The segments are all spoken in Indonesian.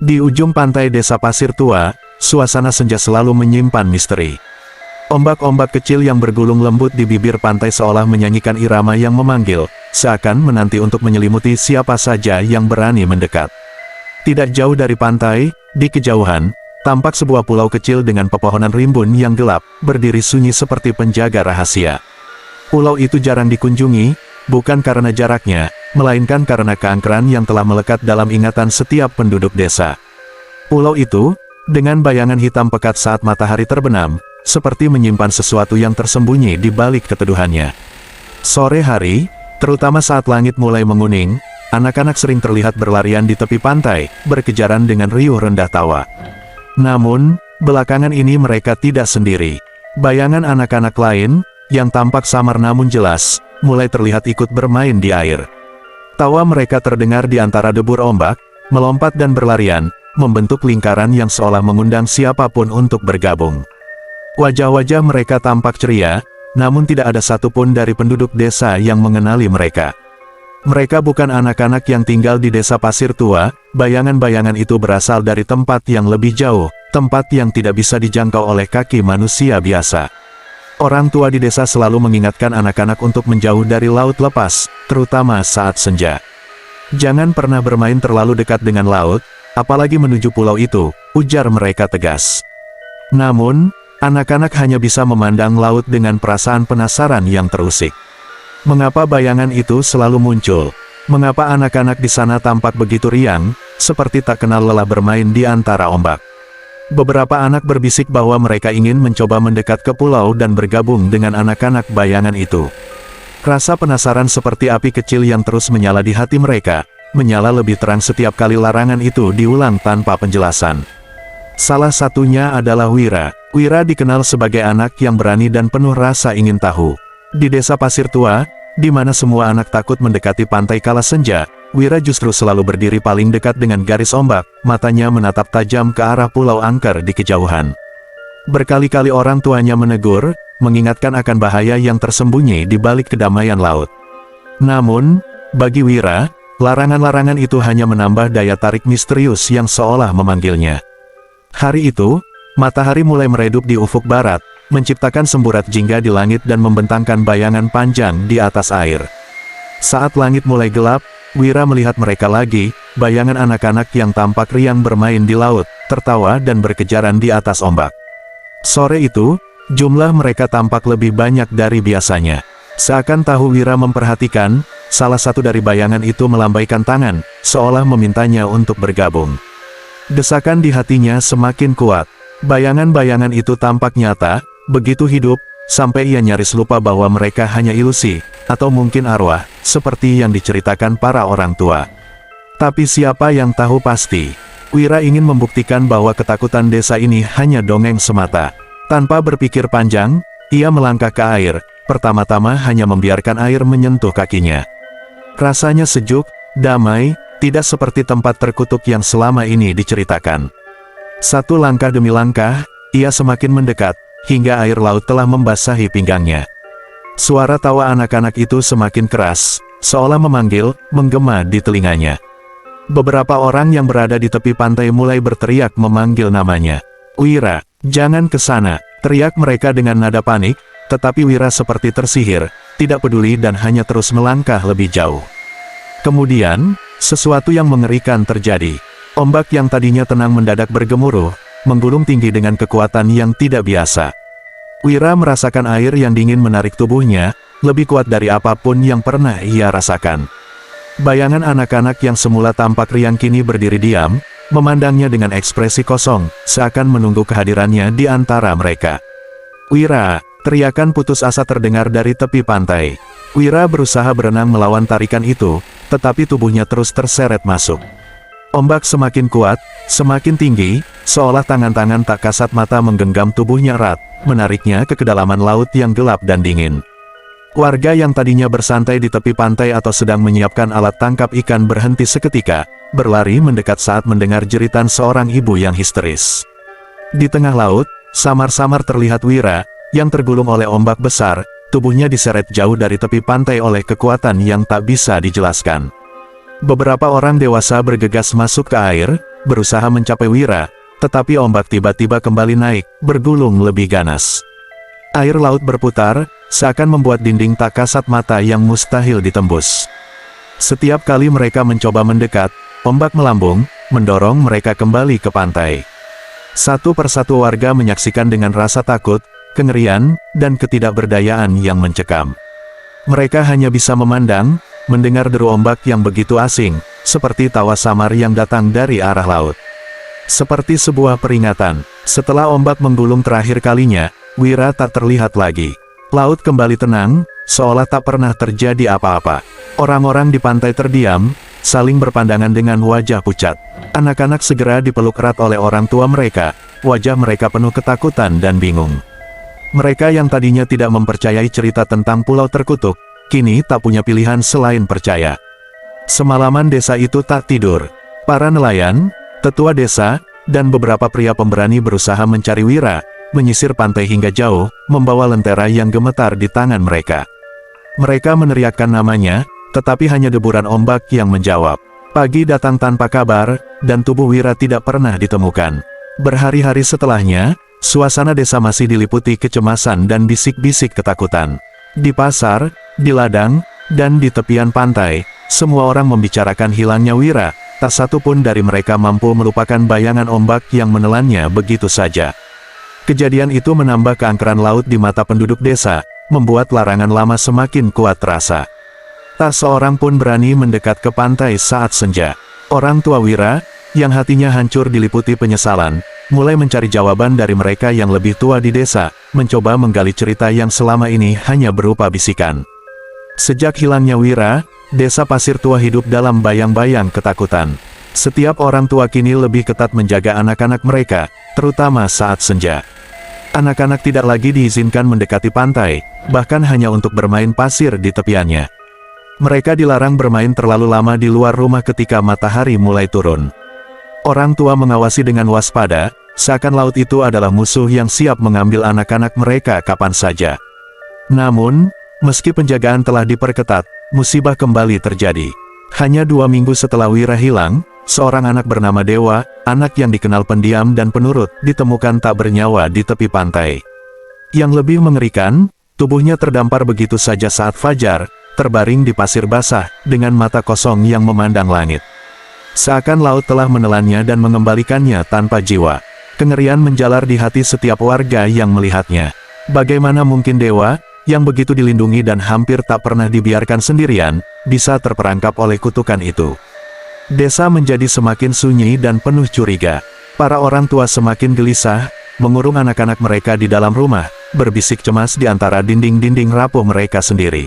Di ujung pantai desa Pasir Tua, suasana senja selalu menyimpan misteri. Ombak-ombak kecil yang bergulung lembut di bibir pantai seolah menyanyikan irama yang memanggil, seakan menanti untuk menyelimuti siapa saja yang berani mendekat. Tidak jauh dari pantai, di kejauhan, tampak sebuah pulau kecil dengan pepohonan rimbun yang gelap, berdiri sunyi seperti penjaga rahasia. Pulau itu jarang dikunjungi, bukan karena jaraknya, melainkan karena keangkeran yang telah melekat dalam ingatan setiap penduduk desa. Pulau itu, dengan bayangan hitam pekat saat matahari terbenam, seperti menyimpan sesuatu yang tersembunyi di balik keteduhannya. Sore hari, terutama saat langit mulai menguning, anak-anak sering terlihat berlarian di tepi pantai, berkejaran dengan riuh rendah tawa. Namun, belakangan ini mereka tidak sendiri. Bayangan anak-anak lain, yang tampak samar namun jelas, mulai terlihat ikut bermain di air. Tawa mereka terdengar di antara debur ombak, melompat dan berlarian, membentuk lingkaran yang seolah mengundang siapapun untuk bergabung. Wajah-wajah mereka tampak ceria, namun tidak ada satupun dari penduduk desa yang mengenali mereka. Mereka bukan anak-anak yang tinggal di desa Pasir Tua, bayangan-bayangan itu berasal dari tempat yang lebih jauh, tempat yang tidak bisa dijangkau oleh kaki manusia biasa. Orang tua di desa selalu mengingatkan anak-anak untuk menjauh dari laut lepas, terutama saat senja. Jangan pernah bermain terlalu dekat dengan laut, apalagi menuju pulau itu, ujar mereka tegas. Namun, anak-anak hanya bisa memandang laut dengan perasaan penasaran yang terusik. Mengapa bayangan itu selalu muncul? Mengapa anak-anak di sana tampak begitu riang, seperti tak kenal lelah bermain di antara ombak? Beberapa anak berbisik bahwa mereka ingin mencoba mendekat ke pulau dan bergabung dengan anak-anak bayangan itu. Rasa penasaran seperti api kecil yang terus menyala di hati mereka, menyala lebih terang setiap kali larangan itu diulang tanpa penjelasan. Salah satunya adalah Wira. Wira dikenal sebagai anak yang berani dan penuh rasa ingin tahu. Di desa Pasir Tua, di mana semua anak takut mendekati pantai kala senja, Wira justru selalu berdiri paling dekat dengan garis ombak, matanya menatap tajam ke arah pulau angker di kejauhan. Berkali-kali orang tuanya menegur, mengingatkan akan bahaya yang tersembunyi di balik kedamaian laut. Namun, bagi Wira, larangan-larangan itu hanya menambah daya tarik misterius yang seolah memanggilnya. Hari itu, matahari mulai meredup di ufuk barat, menciptakan semburat jingga di langit dan membentangkan bayangan panjang di atas air. Saat langit mulai gelap, Wira melihat mereka lagi, bayangan anak-anak yang tampak riang bermain di laut, tertawa dan berkejaran di atas ombak. Sore itu, jumlah mereka tampak lebih banyak dari biasanya. Seakan tahu Wira memperhatikan, salah satu dari bayangan itu melambaikan tangan, seolah memintanya untuk bergabung. Desakan di hatinya semakin kuat. Bayangan-bayangan itu tampak nyata, begitu hidup, sampai ia nyaris lupa bahwa mereka hanya ilusi, atau mungkin arwah, seperti yang diceritakan para orang tua. Tapi siapa yang tahu pasti? Wira ingin membuktikan bahwa ketakutan desa ini hanya dongeng semata. Tanpa berpikir panjang, ia melangkah ke air, pertama-tama hanya membiarkan air menyentuh kakinya. Rasanya sejuk, damai, tidak seperti tempat terkutuk yang selama ini diceritakan. Satu langkah demi langkah, ia semakin mendekat, hingga air laut telah membasahi pinggangnya. Suara tawa anak-anak itu semakin keras, seolah memanggil, menggema di telinganya. Beberapa orang yang berada di tepi pantai mulai berteriak memanggil namanya. "Wira, jangan ke sana!" teriak mereka dengan nada panik, tetapi Wira seperti tersihir, tidak peduli dan hanya terus melangkah lebih jauh. Kemudian, sesuatu yang mengerikan terjadi. Ombak yang tadinya tenang mendadak bergemuruh, menggulung tinggi dengan kekuatan yang tidak biasa. Wira merasakan air yang dingin menarik tubuhnya, lebih kuat dari apapun yang pernah ia rasakan. Bayangan anak-anak yang semula tampak riang kini berdiri diam, memandangnya dengan ekspresi kosong, seakan menunggu kehadirannya di antara mereka. "Wira!" teriakan putus asa terdengar dari tepi pantai. Wira berusaha berenang melawan tarikan itu, tetapi tubuhnya terus terseret masuk. Ombak semakin kuat, semakin tinggi, seolah tangan-tangan tak kasat mata menggenggam tubuhnya erat, menariknya ke kedalaman laut yang gelap dan dingin. Warga yang tadinya bersantai di tepi pantai atau sedang menyiapkan alat tangkap ikan berhenti seketika, berlari mendekat saat mendengar jeritan seorang ibu yang histeris. Di tengah laut, samar-samar terlihat Wira, yang tergulung oleh ombak besar, tubuhnya diseret jauh dari tepi pantai oleh kekuatan yang tak bisa dijelaskan. Beberapa orang dewasa bergegas masuk ke air, berusaha mencapai Wira, tetapi ombak tiba-tiba kembali naik, bergulung lebih ganas. Air laut berputar, seakan membuat dinding tak kasat mata yang mustahil ditembus. Setiap kali mereka mencoba mendekat, ombak melambung, mendorong mereka kembali ke pantai. Satu persatu warga menyaksikan dengan rasa takut, kengerian, dan ketidakberdayaan yang mencekam. Mereka hanya bisa memandang, mendengar deru ombak yang begitu asing, seperti tawa samar yang datang dari arah laut. Seperti sebuah peringatan, setelah ombak menggulung terakhir kalinya, Wira tak terlihat lagi. Laut kembali tenang, seolah tak pernah terjadi apa-apa. Orang-orang di pantai terdiam, saling berpandangan dengan wajah pucat. Anak-anak segera dipeluk erat oleh orang tua mereka, wajah mereka penuh ketakutan dan bingung. Mereka yang tadinya tidak mempercayai cerita tentang pulau terkutuk, kini tak punya pilihan selain percaya. Semalaman desa itu tak tidur. Para nelayan, tetua desa, dan beberapa pria pemberani berusaha mencari Wira, menyisir pantai hingga jauh, membawa lentera yang gemetar di tangan mereka. Mereka meneriakkan namanya, tetapi hanya deburan ombak yang menjawab. Pagi datang tanpa kabar, dan tubuh Wira tidak pernah ditemukan. Berhari-hari setelahnya, suasana desa masih diliputi kecemasan dan bisik-bisik ketakutan. Di pasar, di ladang, dan di tepian pantai, semua orang membicarakan hilangnya Wira, tak satu pun dari mereka mampu melupakan bayangan ombak yang menelannya begitu saja. Kejadian itu menambah keangkeran laut di mata penduduk desa, membuat larangan lama semakin kuat terasa. Tak seorang pun berani mendekat ke pantai saat senja. Orang tua Wira, yang hatinya hancur diliputi penyesalan, mulai mencari jawaban dari mereka yang lebih tua di desa, mencoba menggali cerita yang selama ini hanya berupa bisikan. Sejak hilangnya Wira, desa Pasir Tua hidup dalam bayang-bayang ketakutan. Setiap orang tua kini lebih ketat menjaga anak-anak mereka, terutama saat senja. Anak-anak tidak lagi diizinkan mendekati pantai, bahkan hanya untuk bermain pasir di tepiannya. Mereka dilarang bermain terlalu lama di luar rumah ketika matahari mulai turun. Orang tua mengawasi dengan waspada, seakan laut itu adalah musuh yang siap mengambil anak-anak mereka kapan saja. Namun, meski penjagaan telah diperketat, musibah kembali terjadi. Hanya 2 minggu setelah Wira hilang, seorang anak bernama Dewa, anak yang dikenal pendiam dan penurut, ditemukan tak bernyawa di tepi pantai. Yang lebih mengerikan, tubuhnya terdampar begitu saja saat fajar, terbaring di pasir basah, dengan mata kosong yang memandang langit. Seakan laut telah menelannya dan mengembalikannya tanpa jiwa. Kengerian menjalar di hati setiap warga yang melihatnya. Bagaimana mungkin Dewa, yang begitu dilindungi dan hampir tak pernah dibiarkan sendirian, bisa terperangkap oleh kutukan itu? Desa menjadi semakin sunyi dan penuh curiga. Para orang tua semakin gelisah, mengurung anak-anak mereka di dalam rumah, berbisik cemas di antara dinding-dinding rapuh mereka sendiri.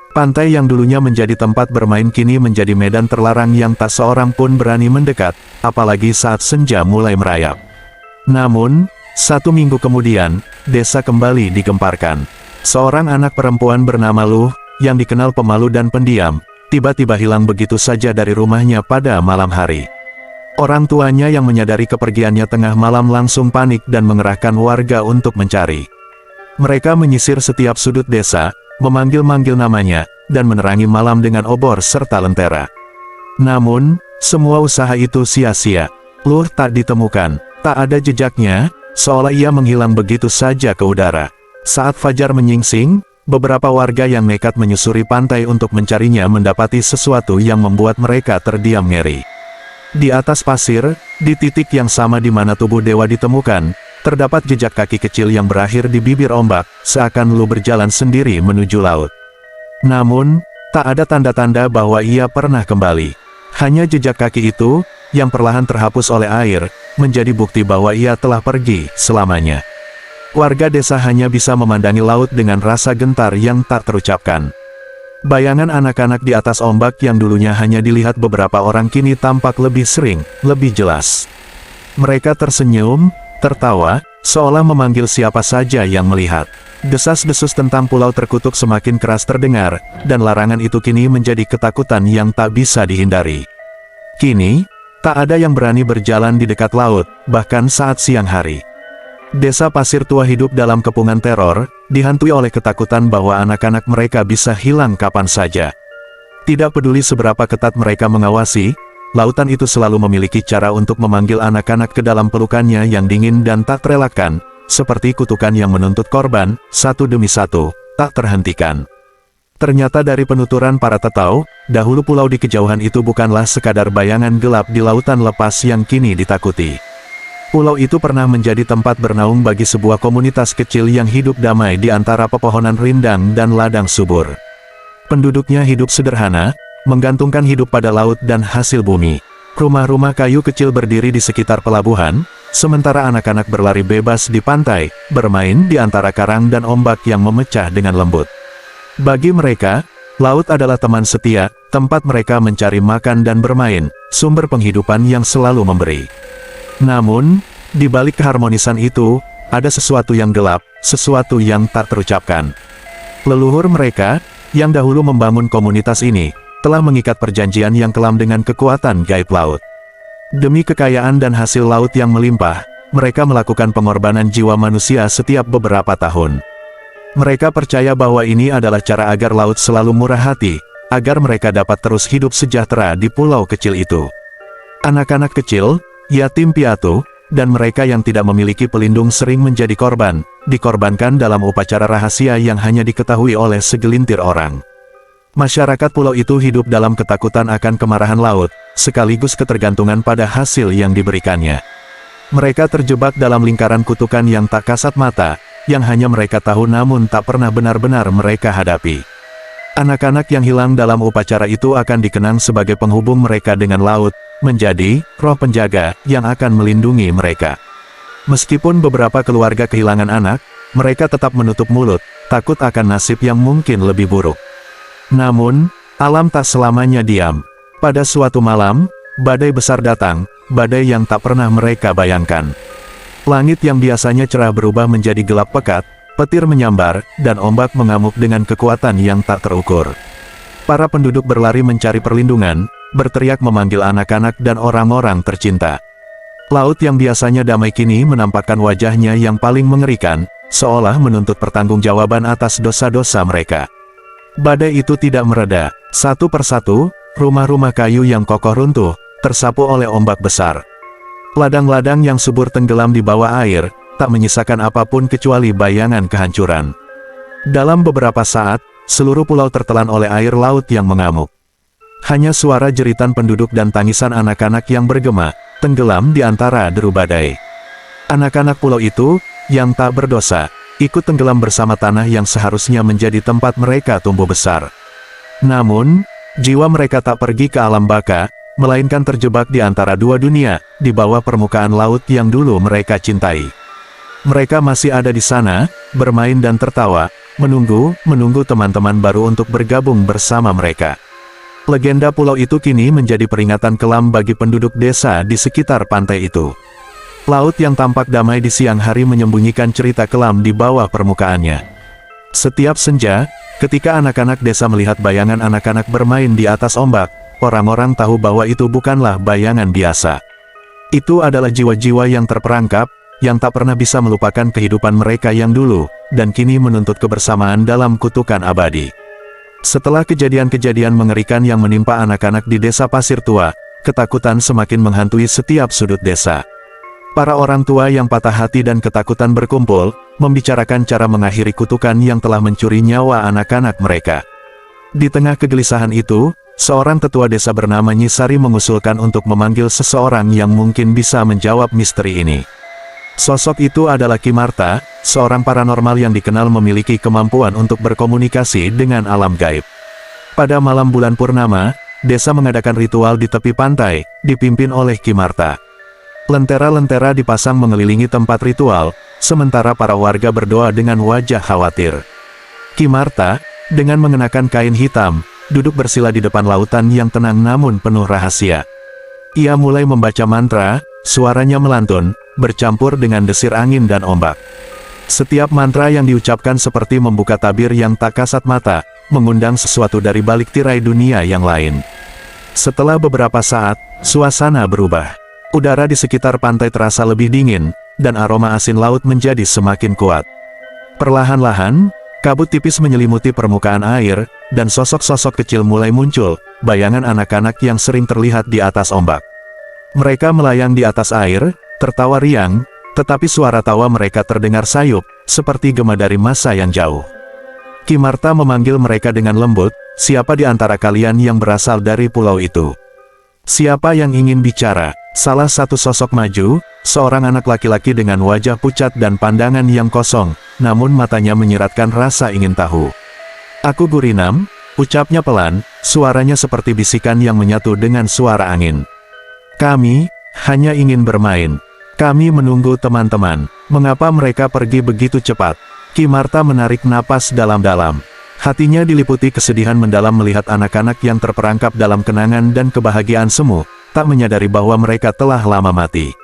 Pantai yang dulunya menjadi tempat bermain kini menjadi medan terlarang yang tak seorang pun berani mendekat, apalagi saat senja mulai merayap. Namun, 1 minggu kemudian, desa kembali digemparkan. Seorang anak perempuan bernama Luh, yang dikenal pemalu dan pendiam, tiba-tiba hilang begitu saja dari rumahnya pada malam hari. Orang tuanya yang menyadari kepergiannya tengah malam langsung panik dan mengerahkan warga untuk mencari. Mereka menyisir setiap sudut desa, memanggil-manggil namanya, dan menerangi malam dengan obor serta lentera. Namun, semua usaha itu sia-sia. Luh tak ditemukan, tak ada jejaknya, seolah ia menghilang begitu saja ke udara. Saat fajar menyingsing, beberapa warga yang nekat menyusuri pantai untuk mencarinya mendapati sesuatu yang membuat mereka terdiam ngeri. Di atas pasir, di titik yang sama di mana tubuh Dewa ditemukan, terdapat jejak kaki kecil yang berakhir di bibir ombak, seakan Luh berjalan sendiri menuju laut. Namun, tak ada tanda-tanda bahwa ia pernah kembali. Hanya jejak kaki itu, yang perlahan terhapus oleh air, menjadi bukti bahwa ia telah pergi selamanya. Warga desa hanya bisa memandangi laut dengan rasa gentar yang tak terucapkan. Bayangan anak-anak di atas ombak yang dulunya hanya dilihat beberapa orang kini tampak lebih sering, lebih jelas. Mereka tersenyum, tertawa, seolah memanggil siapa saja yang melihat. Desas-desus tentang pulau terkutuk semakin keras terdengar, dan larangan itu kini menjadi ketakutan yang tak bisa dihindari. Kini, tak ada yang berani berjalan di dekat laut, bahkan saat siang hari. Desa Pasir Tua hidup dalam kepungan teror, dihantui oleh ketakutan bahwa anak-anak mereka bisa hilang kapan saja. Tidak peduli seberapa ketat mereka mengawasi, lautan itu selalu memiliki cara untuk memanggil anak-anak ke dalam pelukannya yang dingin dan tak terelakkan, seperti kutukan yang menuntut korban, satu demi satu, tak terhentikan. Ternyata dari penuturan para tetau, dahulu pulau di kejauhan itu bukanlah sekadar bayangan gelap di lautan lepas yang kini ditakuti. Pulau itu pernah menjadi tempat bernaung bagi sebuah komunitas kecil yang hidup damai di antara pepohonan rindang dan ladang subur. Penduduknya hidup sederhana, menggantungkan hidup pada laut dan hasil bumi. Rumah-rumah kayu kecil berdiri di sekitar pelabuhan, sementara anak-anak berlari bebas di pantai, bermain di antara karang dan ombak yang memecah dengan lembut. Bagi mereka, laut adalah teman setia, tempat mereka mencari makan dan bermain, sumber penghidupan yang selalu memberi. Namun, di balik keharmonisan itu, ada sesuatu yang gelap, sesuatu yang tak terucapkan. Leluhur mereka, yang dahulu membangun komunitas ini, telah mengikat perjanjian yang kelam dengan kekuatan gaib laut. Demi kekayaan dan hasil laut yang melimpah, mereka melakukan pengorbanan jiwa manusia setiap beberapa tahun. Mereka percaya bahwa ini adalah cara agar laut selalu murah hati, agar mereka dapat terus hidup sejahtera di pulau kecil itu. Anak-anak kecil, yatim piatu, dan mereka yang tidak memiliki pelindung sering menjadi korban, dikorbankan dalam upacara rahasia yang hanya diketahui oleh segelintir orang. Masyarakat pulau itu hidup dalam ketakutan akan kemarahan laut, sekaligus ketergantungan pada hasil yang diberikannya. Mereka terjebak dalam lingkaran kutukan yang tak kasat mata, yang hanya mereka tahu namun tak pernah benar-benar mereka hadapi. Anak-anak yang hilang dalam upacara itu akan dikenang sebagai penghubung mereka dengan laut, menjadi roh penjaga yang akan melindungi mereka. Meskipun beberapa keluarga kehilangan anak, mereka tetap menutup mulut, takut akan nasib yang mungkin lebih buruk. Namun, alam tak selamanya diam. Pada suatu malam, badai besar datang, badai yang tak pernah mereka bayangkan. Langit yang biasanya cerah berubah menjadi gelap pekat, petir menyambar, dan ombak mengamuk dengan kekuatan yang tak terukur. Para penduduk berlari mencari perlindungan, berteriak memanggil anak-anak dan orang-orang tercinta. Laut yang biasanya damai kini menampakkan wajahnya yang paling mengerikan, seolah menuntut pertanggungjawaban atas dosa-dosa mereka. Badai itu tidak mereda, satu persatu, rumah-rumah kayu yang kokoh runtuh, tersapu oleh ombak besar. Ladang-ladang yang subur tenggelam di bawah air, tak menyisakan apapun kecuali bayangan kehancuran. Dalam beberapa saat, seluruh pulau tertelan oleh air laut yang mengamuk. Hanya suara jeritan penduduk dan tangisan anak-anak yang bergema, tenggelam di antara deru badai. Anak-anak pulau itu, yang tak berdosa, ikut tenggelam bersama tanah yang seharusnya menjadi tempat mereka tumbuh besar. Namun, jiwa mereka tak pergi ke alam baka, melainkan terjebak di antara dua dunia, di bawah permukaan laut yang dulu mereka cintai. Mereka masih ada di sana, bermain dan tertawa, menunggu teman-teman baru untuk bergabung bersama mereka. Legenda pulau itu kini menjadi peringatan kelam bagi penduduk desa di sekitar pantai itu. Laut yang tampak damai di siang hari menyembunyikan cerita kelam di bawah permukaannya. Setiap senja, ketika anak-anak desa melihat bayangan anak-anak bermain di atas ombak, orang-orang tahu bahwa itu bukanlah bayangan biasa. Itu adalah jiwa-jiwa yang terperangkap, yang tak pernah bisa melupakan kehidupan mereka yang dulu, dan kini menuntut kebersamaan dalam kutukan abadi. Setelah kejadian-kejadian mengerikan yang menimpa anak-anak di desa Pasir Tua, ketakutan semakin menghantui setiap sudut desa. Para orang tua yang patah hati dan ketakutan berkumpul, membicarakan cara mengakhiri kutukan yang telah mencuri nyawa anak-anak mereka. Di tengah kegelisahan itu, seorang tetua desa bernama Nyisari mengusulkan untuk memanggil seseorang yang mungkin bisa menjawab misteri ini. Sosok itu adalah Ki Marta, seorang paranormal yang dikenal memiliki kemampuan untuk berkomunikasi dengan alam gaib. Pada malam bulan purnama, desa mengadakan ritual di tepi pantai, dipimpin oleh Ki Marta. Lentera-lentera dipasang mengelilingi tempat ritual, sementara para warga berdoa dengan wajah khawatir. Ki Marta, dengan mengenakan kain hitam, duduk bersila di depan lautan yang tenang namun penuh rahasia. Ia mulai membaca mantra, suaranya melantun, bercampur dengan desir angin dan ombak. Setiap mantra yang diucapkan seperti membuka tabir yang tak kasat mata, mengundang sesuatu dari balik tirai dunia yang lain. Setelah beberapa saat, suasana berubah. Udara di sekitar pantai terasa lebih dingin, dan aroma asin laut menjadi semakin kuat. Perlahan-lahan, kabut tipis menyelimuti permukaan air, dan sosok-sosok kecil mulai muncul, bayangan anak-anak yang sering terlihat di atas ombak. Mereka melayang di atas air, tertawa riang, tetapi suara tawa mereka terdengar sayup, seperti gema dari masa yang jauh. Ki Marta memanggil mereka dengan lembut, "Siapa di antara kalian yang berasal dari pulau itu? Siapa yang ingin bicara?" Salah satu sosok maju, seorang anak laki-laki dengan wajah pucat dan pandangan yang kosong, namun matanya menyiratkan rasa ingin tahu. "Aku Gurinam," ucapnya pelan, suaranya seperti bisikan yang menyatu dengan suara angin. "Kami hanya ingin bermain. Kami menunggu teman-teman." Mengapa mereka pergi begitu cepat? Ki Marta menarik napas dalam-dalam. Hatinya diliputi kesedihan mendalam melihat anak-anak yang terperangkap dalam kenangan dan kebahagiaan semu, tak menyadari bahwa mereka telah lama mati.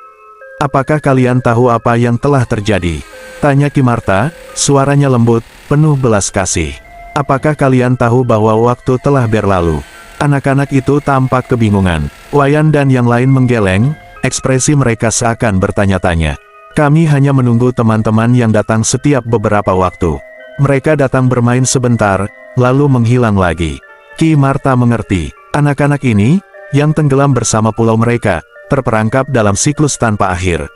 "Apakah kalian tahu apa yang telah terjadi?" tanya Ki Marta, suaranya lembut, penuh belas kasih. "Apakah kalian tahu bahwa waktu telah berlalu?" Anak-anak itu tampak kebingungan. Wayan dan yang lain menggeleng, ekspresi mereka seakan bertanya-tanya. "Kami hanya menunggu teman-teman yang datang setiap beberapa waktu. Mereka datang bermain sebentar, lalu menghilang lagi." Ki Marta mengerti. Anak-anak ini, yang tenggelam bersama pulau mereka, terperangkap dalam siklus tanpa akhir.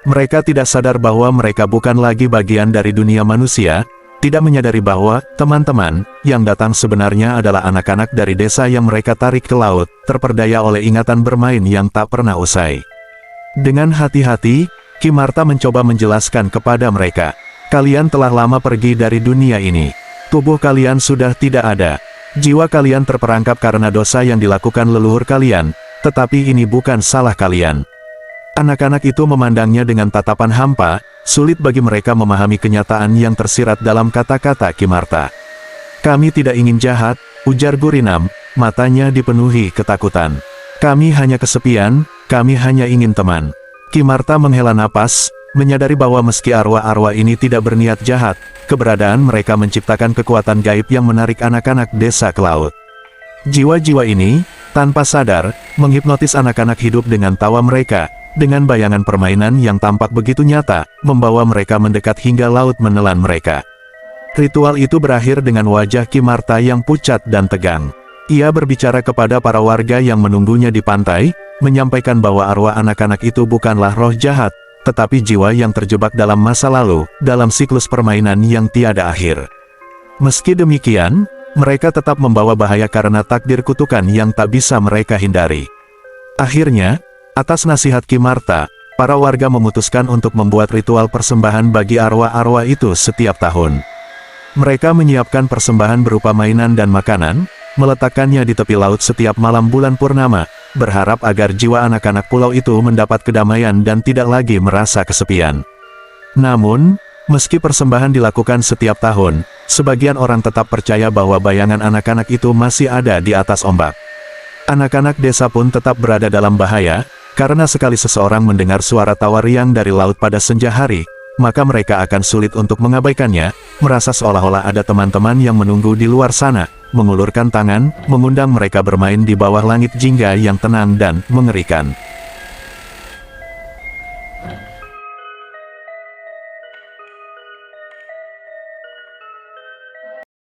Mereka tidak sadar bahwa mereka bukan lagi bagian dari dunia manusia, tidak menyadari bahwa teman-teman yang datang sebenarnya adalah anak-anak dari desa yang mereka tarik ke laut, terperdaya oleh ingatan bermain yang tak pernah usai. Dengan hati-hati, Ki Marta mencoba menjelaskan kepada mereka, "Kalian telah lama pergi dari dunia ini. Tubuh kalian sudah tidak ada. Jiwa kalian terperangkap karena dosa yang dilakukan leluhur kalian, tetapi ini bukan salah kalian." Anak-anak itu memandangnya dengan tatapan hampa, sulit bagi mereka memahami kenyataan yang tersirat dalam kata-kata Ki Marta. "Kami tidak ingin jahat," ujar Gurinam, matanya dipenuhi ketakutan. "Kami hanya kesepian, kami hanya ingin teman." Ki Marta menghela napas, menyadari bahwa meski arwah-arwah ini tidak berniat jahat, keberadaan mereka menciptakan kekuatan gaib yang menarik anak-anak desa ke laut. Jiwa-jiwa ini, tanpa sadar, menghipnotis anak-anak hidup dengan tawa mereka, dengan bayangan permainan yang tampak begitu nyata, membawa mereka mendekat hingga laut menelan mereka. Ritual itu berakhir dengan wajah Ki Marta yang pucat dan tegang. Ia berbicara kepada para warga yang menunggunya di pantai, menyampaikan bahwa arwah anak-anak itu bukanlah roh jahat, tetapi jiwa yang terjebak dalam masa lalu, dalam siklus permainan yang tiada akhir. Meski demikian, mereka tetap membawa bahaya karena takdir kutukan yang tak bisa mereka hindari. Akhirnya, atas nasihat Ki Marta, para warga memutuskan untuk membuat ritual persembahan bagi arwah-arwah itu setiap tahun. Mereka menyiapkan persembahan berupa mainan dan makanan, meletakkannya di tepi laut setiap malam bulan purnama, berharap agar jiwa anak-anak pulau itu mendapat kedamaian dan tidak lagi merasa kesepian. Namun, meski persembahan dilakukan setiap tahun, sebagian orang tetap percaya bahwa bayangan anak-anak itu masih ada di atas ombak. Anak-anak desa pun tetap berada dalam bahaya, karena sekali seseorang mendengar suara tawa riang dari laut pada senja hari, maka mereka akan sulit untuk mengabaikannya, merasa seolah-olah ada teman-teman yang menunggu di luar sana, mengulurkan tangan, mengundang mereka bermain di bawah langit jingga yang tenang dan mengerikan.